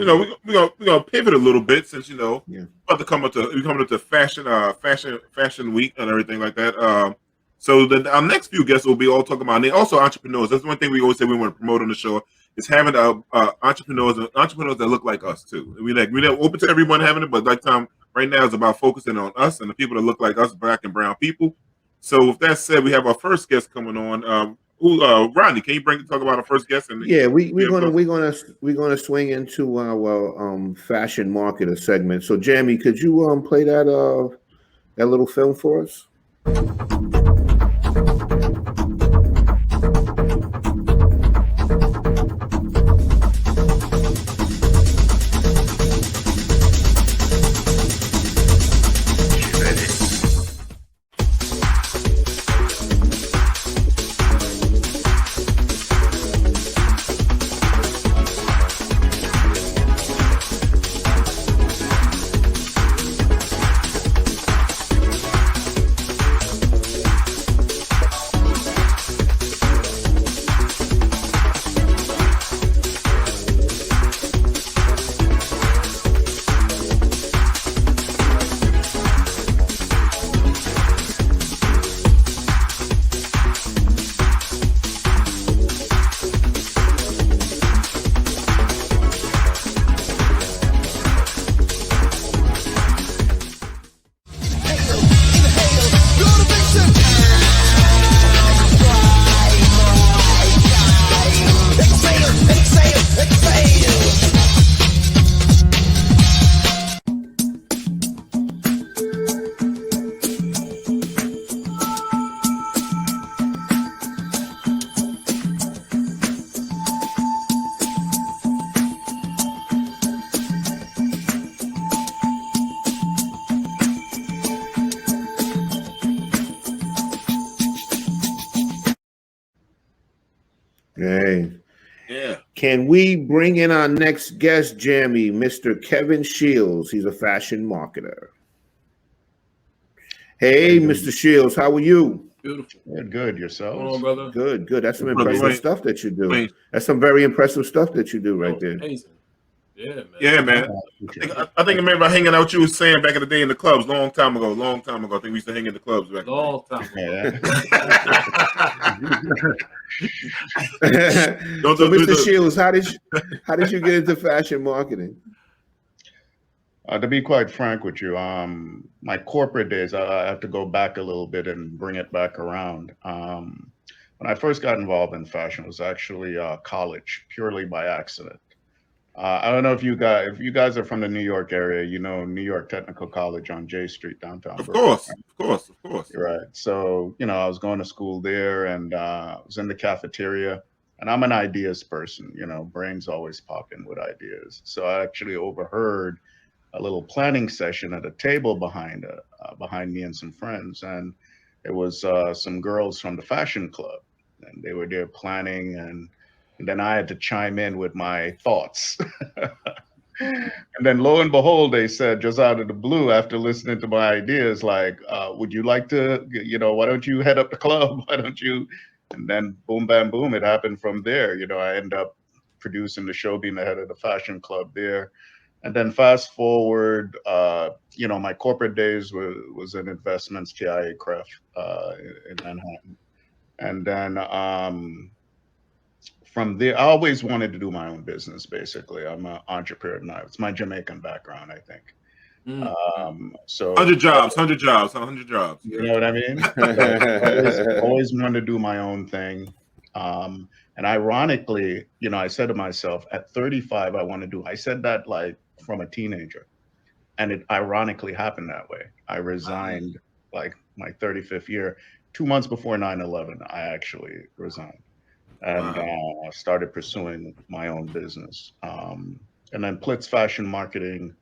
we're gonna pivot a little bit since Yeah. about to come up to we coming up to fashion week and everything like that. So our next few guests will be all talking about, and they also entrepreneurs. That's one thing we always say we want to promote on the show is having entrepreneurs that look like us too. We're open to everyone having it, but like Tom right now is about focusing on us and the people that look like us, black and brown people. So with that said, we have our first guest coming on. Rodney, can you talk about our first guest? And Yeah, we're gonna swing into our fashion marketer segment. So Jamie, could you play that little film for us? Hey. yeah. Can we bring in our next guest, Jamie, Mr. Kevin Shields? He's a fashion marketer. Hey, Mr. Shields, how are you? Beautiful. Good. Yourselves? On, brother. Good. That's some Brother impressive Wayne. stuff that you do. Wayne. That's some very impressive stuff that you do right there. Amazing. Yeah, man. Yeah, man. I think I remember hanging out with you was saying back in the day in the clubs, long time ago. I think we used to hang in the clubs back Long time ago. Yeah. So, Mr. Shields, how did you get into fashion marketing? To be quite frank with you, my corporate days, I have to go back a little bit and bring it back around. When I first got involved in fashion, it was actually college, purely by accident. I don't know if you guys are from the New York area, New York Technical College on J Street, downtown. Of course. Right. So, I was going to school there and I was in the cafeteria. And I'm an ideas person, brains always pop in with ideas. So I actually overheard a little planning session at a table behind me and some friends. And it was some girls from the fashion club. And they were there planning and then I had to chime in with my thoughts. And then lo and behold, they said, just out of the blue, after listening to my ideas, like, would you like to, why don't you head up the club? Why don't you? And then boom, bam, boom, it happened from there. I end up producing the show, being the head of the fashion club there. And then fast forward, my corporate days was in investments, TIA Cref in Manhattan. And then from there, I always wanted to do my own business, basically. I'm an entrepreneur now. It's my Jamaican background, I think. So 100 jobs. You know what I mean? So always wanted to do my own thing. And ironically, I said to myself, at 35, I said that like from a teenager. And it ironically happened that way. I resigned like my 35th year. 2 months before 9/11, I actually resigned and started pursuing my own business. And then Plitzs Fashion Marketing,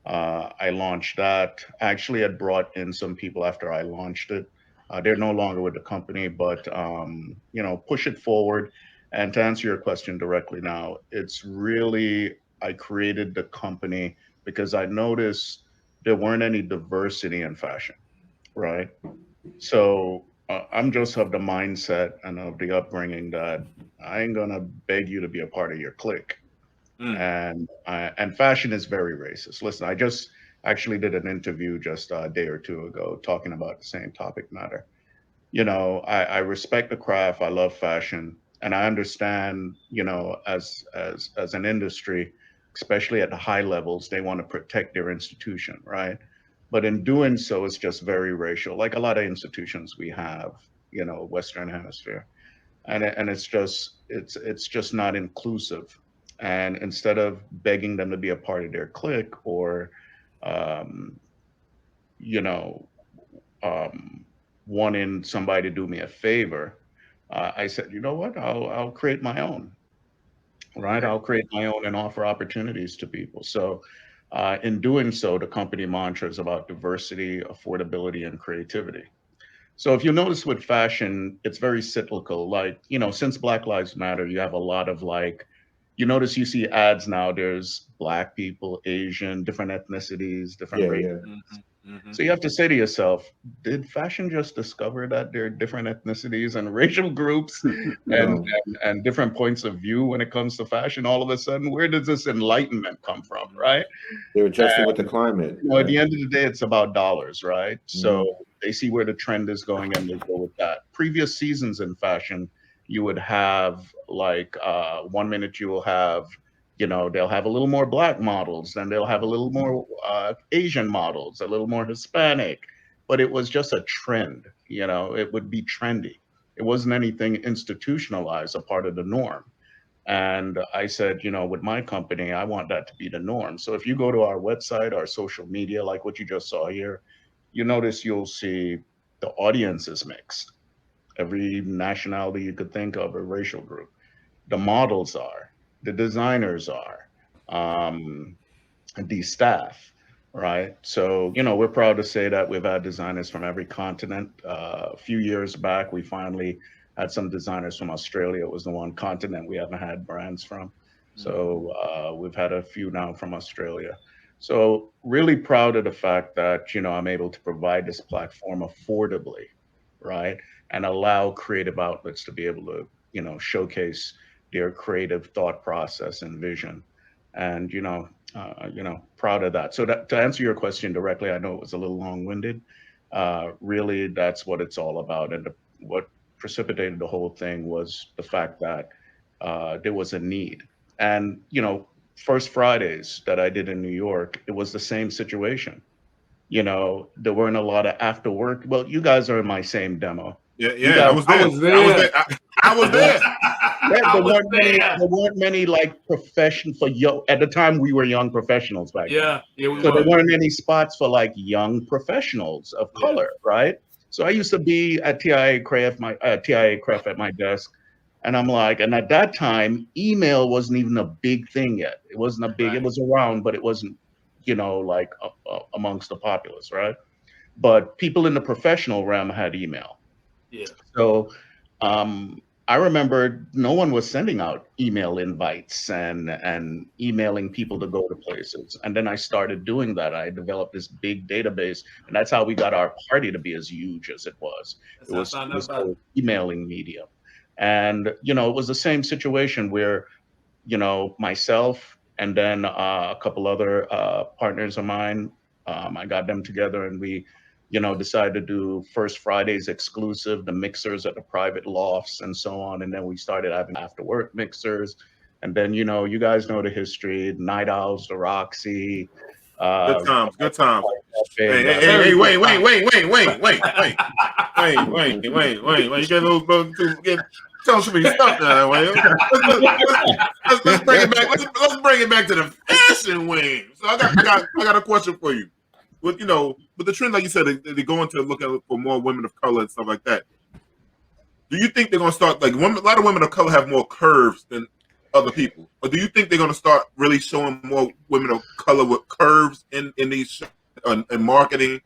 I launched that. I actually had brought in some people after I launched it. They're no longer with the company, but push it forward. And to answer your question directly now, it's really, I created the company because I noticed there weren't any diversity in fashion, right? So I'm just of the mindset and of the upbringing that I ain't gonna beg you to be a part of your clique. And fashion is very racist. Listen, I just actually did an interview just a day or two ago talking about the same topic matter. I respect the craft. I love fashion, and I understand. As an industry, especially at the high levels, they want to protect their institution, right? But in doing so, it's just very racial, like a lot of institutions we have, Western Hemisphere, and it's just not inclusive. And instead of begging them to be a part of their clique or, um, you know, um, wanting somebody to do me a favor, I said, you know what? I'll create my own, right? I'll create my own and offer opportunities to people. So, in doing so, the company mantra is about diversity, affordability, and creativity. So, if you notice with fashion, it's very cyclical. Like, since Black Lives Matter, you have a lot of like, you notice you see ads now. There's Black people, Asian, different ethnicities, different Yeah, races. yeah. So you have to say to yourself, did fashion just discover that there are different ethnicities and racial groups and, No, and different points of view when it comes to fashion all of a sudden? Where does this enlightenment come from, right? they're adjusting with the climate. At the end of the day, it's about dollars, right? So Mhm. they see where the trend is going and they go with that. Previous seasons in fashion, you would have like 1 minute you will have, they'll have a little more Black models, then they'll have a little more Asian models, a little more Hispanic, but it was just a trend, it would be trendy. It wasn't anything institutionalized, a part of the norm. And I said, with my company, I want that to be the norm. So if you go to our website, our social media, like what you just saw here, you notice you'll see the audience is mixed. Every nationality you could think of, a racial group. The models are, the designers are, um, the staff, right? So, we're proud to say that we've had designers from every continent. A few years back, we finally had some designers from Australia. It was the one continent we haven't had brands from. So, we've had a few now from Australia. So, really proud of the fact that, I'm able to provide this platform affordably, right? And allow creative outlets to be able to, showcase their creative thought process and vision. And, proud of that. So to answer your question directly, I know it was a little long-winded. Really, that's what it's all about. And what precipitated the whole thing was the fact that there was a need. And, First Fridays that I did in New York, it was the same situation. There weren't a lot of after work. Well, you guys are in my same demo. Yeah, You yeah, I guys, was I there. was there. I was there. yeah, I there was weren't many. there. There weren't many like profession for young. At the time, we were young professionals back then. Yeah, we So there were. weren't any spots for like young professionals of Yeah. color, right? So I used to be at TIA Craft at my desk, and I'm like, and at that time, email wasn't even a big thing yet. It wasn't a big. It Right. was around, but it wasn't, like amongst the populace, right? But people in the professional realm had email. Yeah. So I remember no one was sending out email invites and emailing people to go to places. And then I started doing that. I developed this big database, and that's how we got our party to be as huge as it was. That's It how I was found it out was about the emailing medium. And it was the same situation where myself and then a couple other partners of mine. I got them together and we, decided to do First Fridays exclusive, the mixers at the private lofts and so on. And then we started having after work mixers. And then, you guys know the history, Night Owls, the Roxy, Good uh, times, good times. Hey, Cafe, hey, that. hey, very hey, good wait, wait, time. wait, wait, wait, wait, wait, wait. You get those to get tell us to be stuck now. Let's bring it back. Let's bring it back to the fashion wing. So I got a question for you. With the trend, like you said, they go into looking for more women of color and stuff like that. Do you think they're gonna start like women? A lot of women of color have more curves than other people, or do you think they're gonna start really showing more women of color with curves in these in marketing?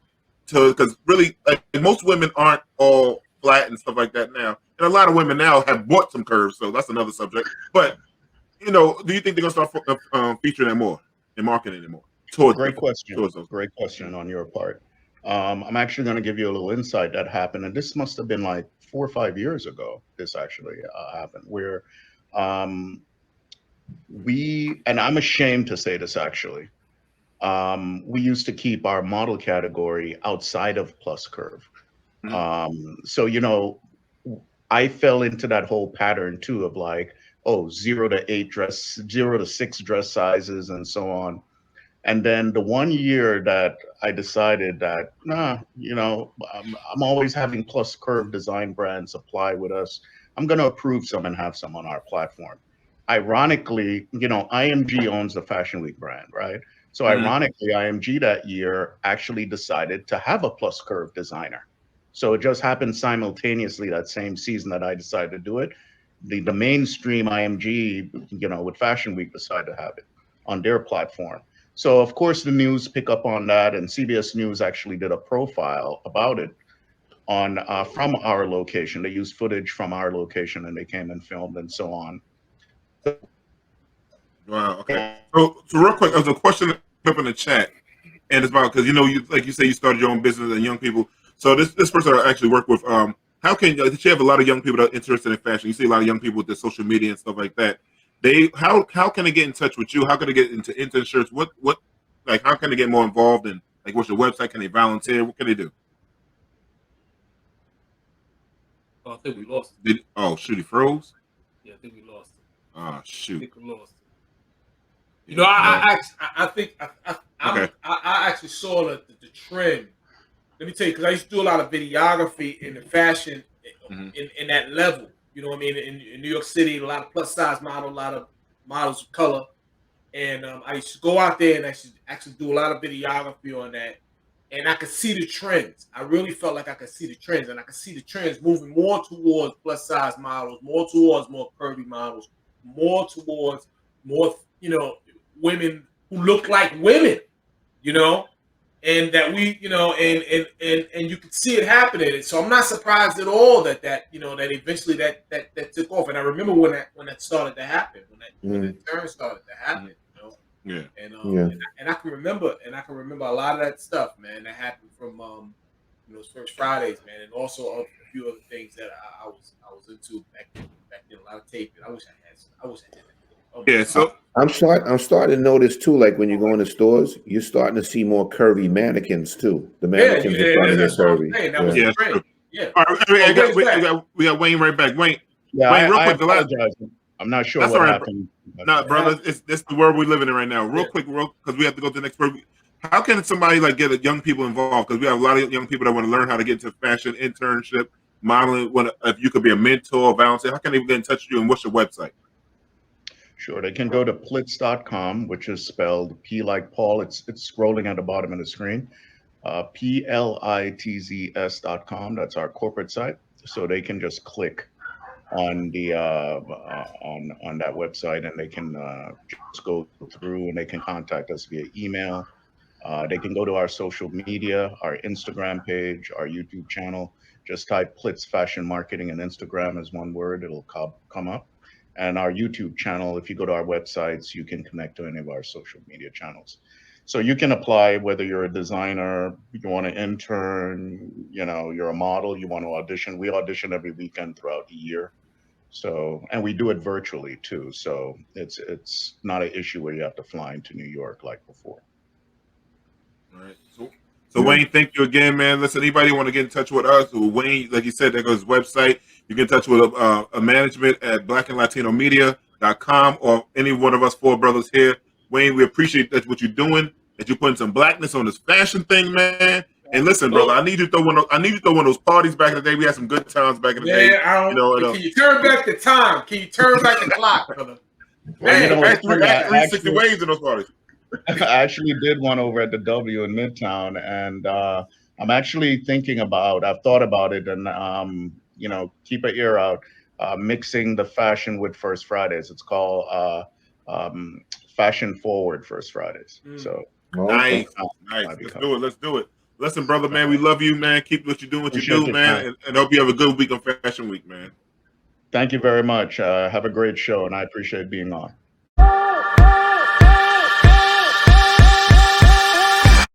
To because really, like most women aren't all flat and stuff like that now, and a lot of women now have bought some curves, so that's another subject. But do you think they're gonna start featuring that more in marketing anymore towards Great question. towards those? Great question on your part. I'm actually going to give you a little insight that happened, and this must have been like 4 or 5 years ago. This actually happened, where um, and I'm ashamed to say this actually, we used to keep our model category outside of Plus Curve. So, I fell into that whole pattern too of like, oh, 0 to 8 dress, 0 to 6 dress sizes, and so on. And then the one year that I decided that, nah, I'm always having Plus Curve design brands apply with us. I'm going to approve some and have some on our platform. Ironically, IMG owns the Fashion Week brand, right? So ironically, IMG that year actually decided to have a Plus Curve designer. So it just happened simultaneously that same season that I decided to do it. The mainstream IMG, with Fashion Week decided to have it on their platform. So of course the news pick up on that, and CBS News actually did a profile about it on from our location. They used footage from our location and they came and filmed and so on. Wow. Okay. So real quick, there's a question up in the chat, and it's about because like you say, you started your own business and young people. So this person I actually work with. How can you have a lot of young people that are interested in fashion? You see a lot of young people with their social media and stuff like that. How can they get in touch with you? How can they get into internships? What like how can they get more involved in like what's your website? Can they volunteer? What can they do? Oh, I think we lost him. Oh shoot, he froze. Yeah, I think we lost him. Ah I shoot. think we lost him. Okay. I actually saw the trend. Let me tell you, because I used to do a lot of videography in the fashion in that level. You know what I mean? In New York City, a lot of plus size models, a lot of models of color. And I used to go out there and actually do a lot of videography on that. And I could see the trends. I really felt like I could see the trends. And I could see the trends moving more towards plus size models, more towards more curvy models, more towards more, women who look like women, and that we, and you could see it happening. So I'm not surprised at all that eventually that took off. And I remember when that started to happen, when that turn started to happen, Yeah. And I can remember a lot of that stuff, man, that happened from those first Fridays, man, and also a few other things that I was into back then, a lot of taping. I wish I had that. Oh, yeah, so I'm starting to notice too, like when you go into stores, you're starting to see more curvy mannequins too. The mannequins are starting to get that's what I'm curvy. saying. That was yeah, the trend. true. Yeah. All right, we got Wayne right back. Wayne, Yeah, real I quick, apologize. I'm not sure that's what all right, happened. nah, brother, this the world we're living in right now. Real quick, because we have to go to the next word. How can somebody like get young people involved? Because we have a lot of young people that want to learn how to get into fashion, internship, modeling. If you could be a mentor, volunteer, how can they get in touch with you? And what's your website? Sure, they can go to Plitzs.com, which is spelled P like Paul. It's scrolling at the bottom of the screen. Plitzs.com. That's our corporate site. So they can just click on the on that website, and they can just go through, and they can contact us via email. They can go to our social media, our Instagram page, our YouTube channel. Just type Plitzs Fashion Marketing and Instagram as one word. It'll come up. And our YouTube channel, if you go to our websites, you can connect to any of our social media channels. So you can apply whether you're a designer, you want to intern, you're a model, you want to audition. We audition every weekend throughout the year. So, and we do it virtually too. So it's not an issue where you have to fly into New York like before. All right. So Wayne, thank you again, man. Listen, anybody want to get in touch with us, or Wayne, like you said, there goes his website. You can get in touch with a management at blackandlatinomedia.com or any one of us four brothers here. Wayne, we appreciate that what you're doing, that you're putting some blackness on this fashion thing, man. And listen, brother, I need you to throw one of those parties back in the day. We had some good times back in the day. Can you turn back the time? Can you turn back the clock, brother? Man, I had 360 waves in those parties. I actually did one over at the W in Midtown, and I'm actually I've thought about it, and keep an ear out, mixing the fashion with First Fridays. It's called Fashion Forward First Fridays. So nice. Let's do it. Listen, brother, man, we love you, man. Keep what you're doing, man, and hope you have a good week on Fashion Week, man. Thank you very much. Have a great show, and I appreciate being on.